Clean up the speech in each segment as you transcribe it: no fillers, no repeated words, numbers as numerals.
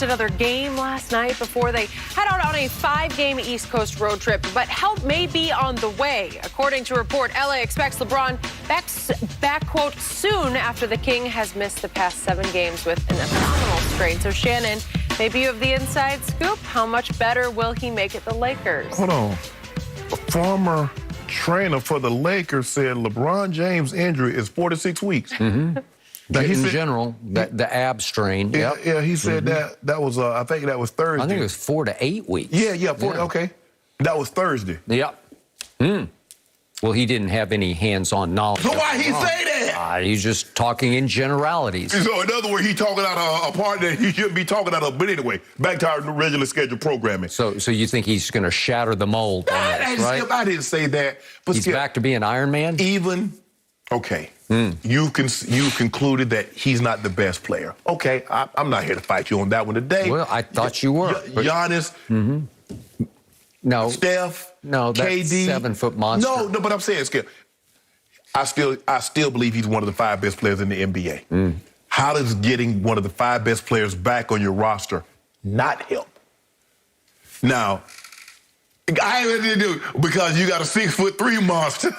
just another game last night before they head out on a 5-game East Coast road trip. But help may be on the way. According to a report, LA expects LeBron back, quote, soon after the King has missed the past 7 games with an abdominal strain. So, Shannon, maybe you have the inside scoop. How much better will he make it the Lakers? Hold on. A former trainer for the Lakers said LeBron James' injury is 4 to 6 weeks. General, the ab strain. Yeah, yeah, he said that was, I think that was Thursday. I think it was 4 to 8 weeks. Yeah, okay. That was Thursday. Yep. Well, he didn't have any hands-on knowledge. So why he say that? He's just talking in generalities. So in other words, he's talking out a part that he shouldn't be talking out of. But anyway, back to our regular scheduled programming. So you think he's going to shatter the mold on this, right? I didn't say that. But he's back to being Iron Man? Okay. You concluded that he's not the best player. Okay, I'm not here to fight you on that one today. Well, I thought you were. Giannis. No. Steph. No, that's KD. 7-foot monster. No, but I'm saying, Skip, I still believe he's one of the 5 best players in the NBA. How does getting one of the 5 best players back on your roster not help? Now, I ain't gonna do because you got a 6'3" monster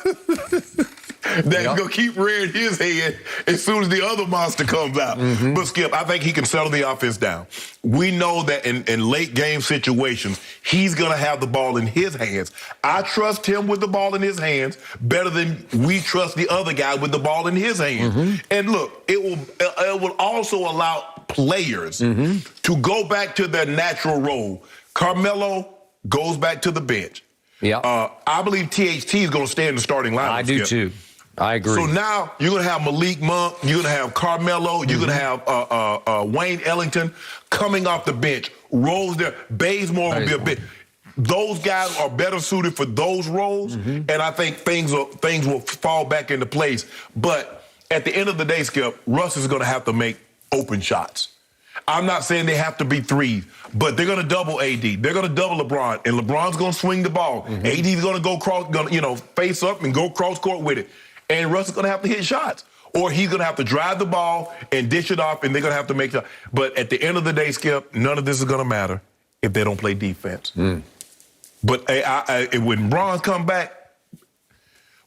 that's gonna keep rearing his head as soon as the other monster comes out. But Skip, I think he can settle the offense down. We know that in late game situations, he's gonna have the ball in his hands. I trust him with the ball in his hands better than we trust the other guy with the ball in his hands. And look, it will also allow players to go back to their natural role. Carmelo goes back to the bench. I believe THT is going to stay in the starting lineup. I do too. I agree. So now you're going to have Malik Monk, you're going to have Carmelo, you're going to have Wayne Ellington coming off the bench. Roles there. Bazemore will be a bit. Those guys are better suited for those roles, and I think things will fall back into place. But at the end of the day, Skip, Russ is going to have to make open shots. I'm not saying they have to be 3s, but they're going to double AD. They're going to double LeBron, and LeBron's going to swing the ball. AD's going to go face up and go cross court with it. And Russ is going to have to hit shots. Or he's going to have to drive the ball and dish it off, and they're going to have to make shots. But at the end of the day, Skip, none of this is going to matter if they don't play defense. But when Bron's come back,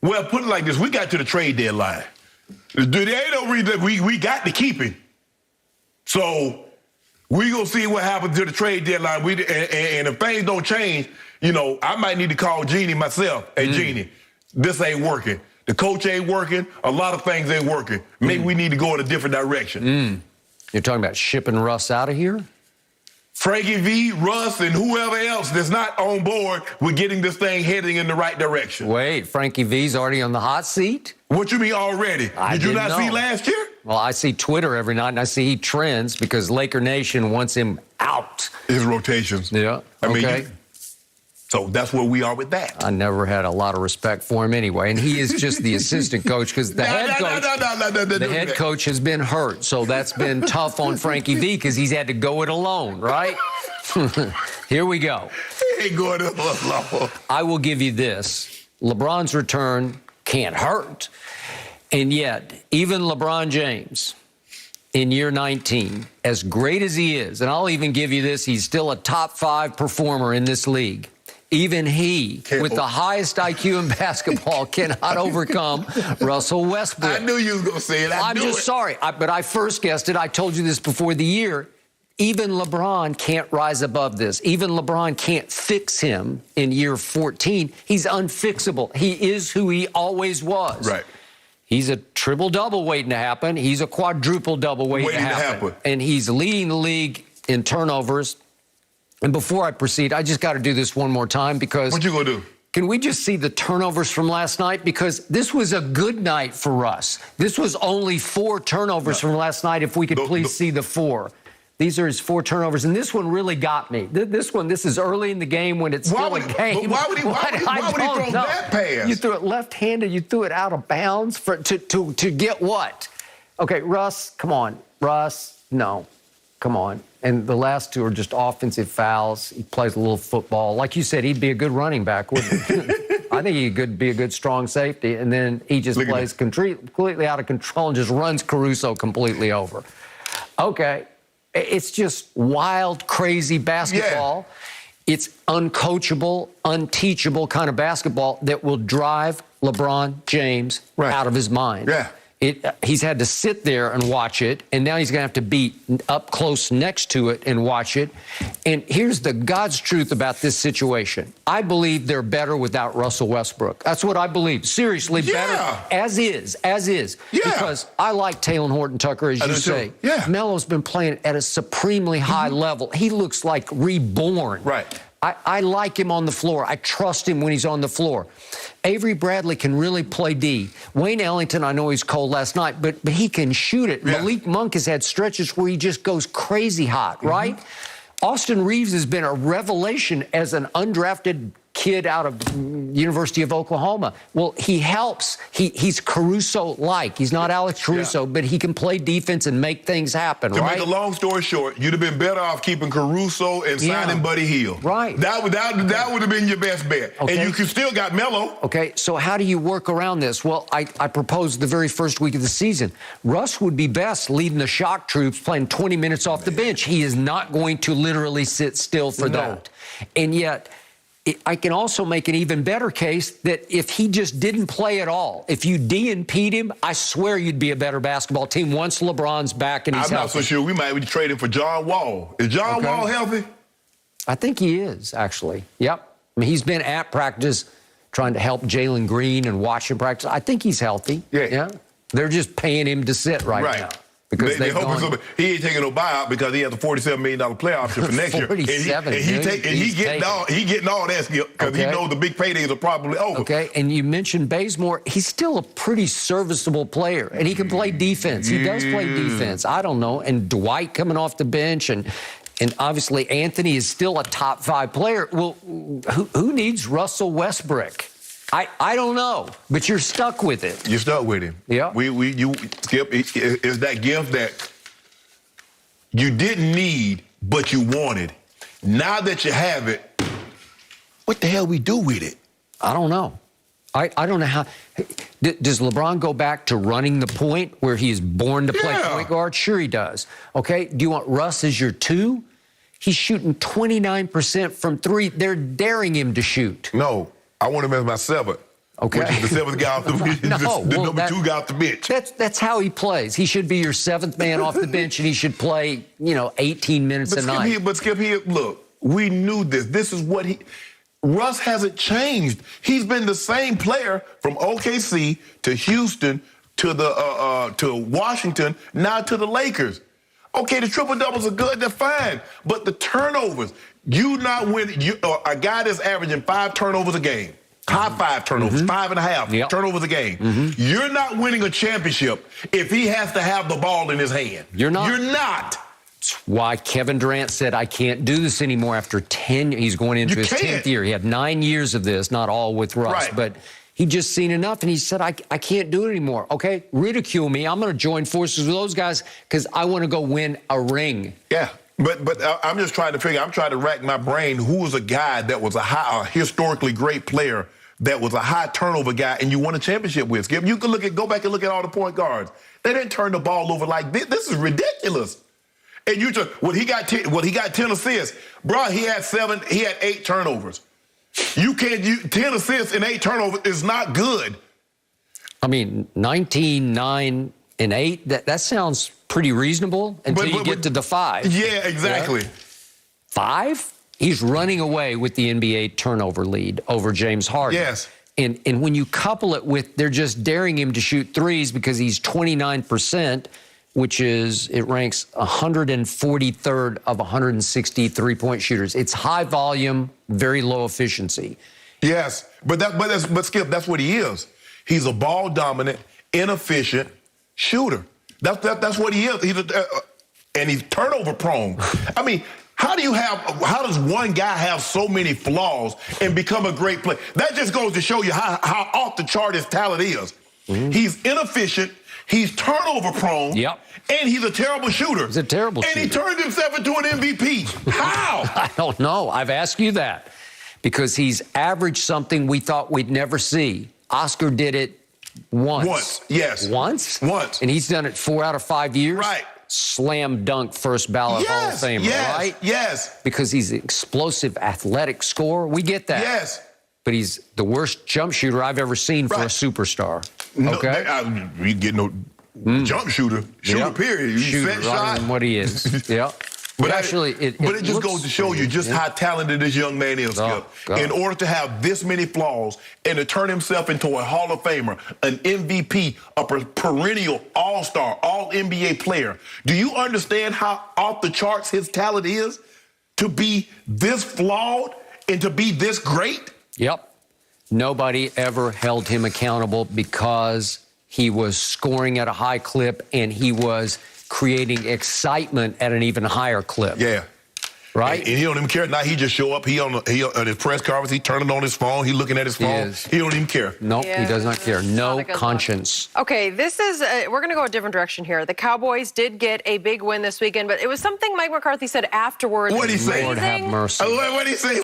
well, put it like this. We got to the trade deadline. There ain't no reason we got to keep him. So we going to see what happens to the trade deadline. And if things don't change, I might need to call Jeannie myself. Hey, Jeannie, this ain't working. The coach ain't working. A lot of things ain't working. Maybe we need to go in a different direction. You're talking about shipping Russ out of here? Frankie V, Russ, and whoever else that's not on board with getting this thing heading in the right direction. Wait, Frankie V's already on the hot seat? What you mean already? Did you not see last year? Well, I see Twitter every night, and I see he trends because Laker Nation wants him out. His rotations. Yeah, okay. So that's where we are with that. I never had a lot of respect for him anyway, and he is just the assistant coach because the head coach has been hurt, so that's been tough on Frankie V because he's had to go it alone, right? Here we go. He ain't going it alone. I will give you this. LeBron's return can't hurt. And yet, even LeBron James, in year 19, as great as he is, and I'll even give you this, he's still a top 5 performer in this league. Even he, with the highest IQ in basketball, cannot overcome Russell Westbrook. I knew you was going to say it. I'm just sorry, but I first guessed it. I told you this before the year. Even LeBron can't rise above this. Even LeBron can't fix him in year 14. He's unfixable. He is who he always was. Right. He's a triple-double waiting to happen. He's a quadruple-double waiting to happen. And he's leading the league in turnovers. And before I proceed, I just got to do this one more time because... What you going to do? Can we just see the turnovers from last night? Because this was a good night for Russ. This was only 4 turnovers from last night, if we could please see the 4. These are his 4 turnovers, and this one really got me. This is early in the game when it's still a game. Why would he throw that pass? You threw it left-handed. You threw it out of bounds to get what? Okay, Russ, come on. Russ, no. Come on. And the last 2 are just offensive fouls. He plays a little football. Like you said, he'd be a good running back, wouldn't he? I think he could be a good strong safety. And then he just plays completely out of control and just runs Caruso completely over. Okay. It's just wild, crazy basketball. Yeah. It's uncoachable, unteachable kind of basketball that will drive LeBron James out of his mind. Yeah. He's had to sit there and watch it, and now he's going to have to be up close next to it and watch it. And here's the God's truth about this situation. I believe they're better without Russell Westbrook. That's what I believe. Seriously, better as is. Yeah. Because I like Talen Horton-Tucker, as you say. Yeah. Melo's been playing at a supremely high level. He looks like reborn. Right. I like him on the floor. I trust him when he's on the floor. Avery Bradley can really play D. Wayne Ellington, I know he's cold last night, but he can shoot it. Yeah. Malik Monk has had stretches where he just goes crazy hot, right? Austin Reeves has been a revelation as an undrafted kid out of University of Oklahoma. Well, he helps. He's Caruso-like. He's not Alex Caruso, but he can play defense and make things happen, to make a long story short, you'd have been better off keeping Caruso and signing Buddy Hield. Right. That would have been your best bet. Okay. And you still got Melo. Okay, so how do you work around this? Well, I proposed the very first week of the season. Russ would be best leading the shock troops, playing 20 minutes off the bench. He is not going to literally sit still for that. And yet, I can also make an even better case that if he just didn't play at all, if you de-impede him, I swear you'd be a better basketball team once LeBron's back and he's healthy. I'm not so sure. We might be trading for John Wall. Is John Wall healthy? I think he is, actually. Yep. I mean, he's been at practice trying to help Jalen Green and watch him practice. I think he's healthy. Yeah. They're just paying him to sit right now. Because they hoping he ain't taking no buyout because he has a $47 million player option for next year. He getting all that because he knows the big paydays are probably over. Okay, and you mentioned Bazemore. He's still a pretty serviceable player, and he can play defense. He does play defense. I don't know. And Dwight coming off the bench, and obviously Anthony is still a top 5 player. Well, who needs Russell Westbrook? I don't know, but you're stuck with it. You're stuck with him. Yeah. Skip, is that gift that you didn't need, but you wanted. Now that you have it, what the hell we do with it? I don't know. I don't know how. Does LeBron go back to running the point where he is born to play point guard? Sure he does. Okay, do you want Russ as your 2? He's shooting 29% from 3. They're daring him to shoot. No. I want him as my 7th. Okay. Which is the 7th guy off the bench. the number 2 guy off the bench. That's how he plays. He should be your 7th man off the bench, and he should play, 18 minutes a night. But Skip, look, we knew this. This is what Russ hasn't changed. He's been the same player from OKC to Houston to Washington, now to the Lakers. Okay, the triple-doubles are good, they're fine. But the turnovers, you not winning. A guy that's averaging 5 turnovers a game, high 5 turnovers, 5.5 turnovers a game. You're not winning a championship if he has to have the ball in his hand. You're not. You're not. That's why Kevin Durant said, I can't do this anymore after 10. He's going into his 10th year. He had 9 years of this, not all with Russ, but he just seen enough, and he said, I can't do it anymore. Okay, ridicule me. I'm going to join forces with those guys because I want to go win a ring. Yeah, but I'm just trying to figure. I'm trying to rack my brain. Who was a guy that was a historically great player that was a high turnover guy, and you won a championship with? Skip, you can go back and look at all the point guards. They didn't turn the ball over like this. This is ridiculous. And he got 10 assists, bro. He had 8 turnovers. You can't. 10 assists and 8 turnovers is not good. I mean, 19, 9, and 8. That sounds pretty reasonable until you get to the 5. Yeah, exactly. Yeah. 5. He's running away with the NBA turnover lead over James Harden. Yes. And when you couple it with they're just daring him to shoot threes because he's 29%. Which is, it ranks 143rd of 160 three-point shooters. It's high volume, very low efficiency. Yes, but Skip, that's what he is. He's a ball-dominant, inefficient shooter. That's what he is. And he's turnover-prone. I mean, how does one guy have so many flaws and become a great player? That just goes to show you how off the chart his talent is. He's inefficient. He's turnover prone. Yep. And he's a terrible shooter. He's a terrible shooter. And he turned himself into an MVP. How? I don't know. I've asked you that. Because he's averaged something we thought we'd never see. Oscar did it once. Once, yes. Once? Once. And he's done it 4 out of 5 years? Right. slam dunk first ballot Hall of Famer, right? Yes. Because he's an explosive, athletic scorer. We get that. Yes. But he's the worst jump shooter I've ever seen for a superstar. Okay? No, you get no jump shooter. Shooter, period. You Shooter, set shot. than what he is. Yeah. But actually, it just goes to show you just how talented this young man is, Skip. In order to have this many flaws and to turn himself into a Hall of Famer, an MVP, a perennial all-star, all-NBA player, do you understand how off the charts his talent is to be this flawed and to be this great? Yep. Nobody ever held him accountable because he was scoring at a high clip and he was creating excitement at an even higher clip. Yeah. Right? And he don't even care. Now he just show up. He on his press conference. He turning on his phone. He looking at his phone. He don't even care. Nope, he does not care. No conscience. Okay, this is, we're going to go a different direction here. The Cowboys did get a big win this weekend, but it was something Mike McCarthy said afterwards. What did he say? Lord have mercy. What did he say?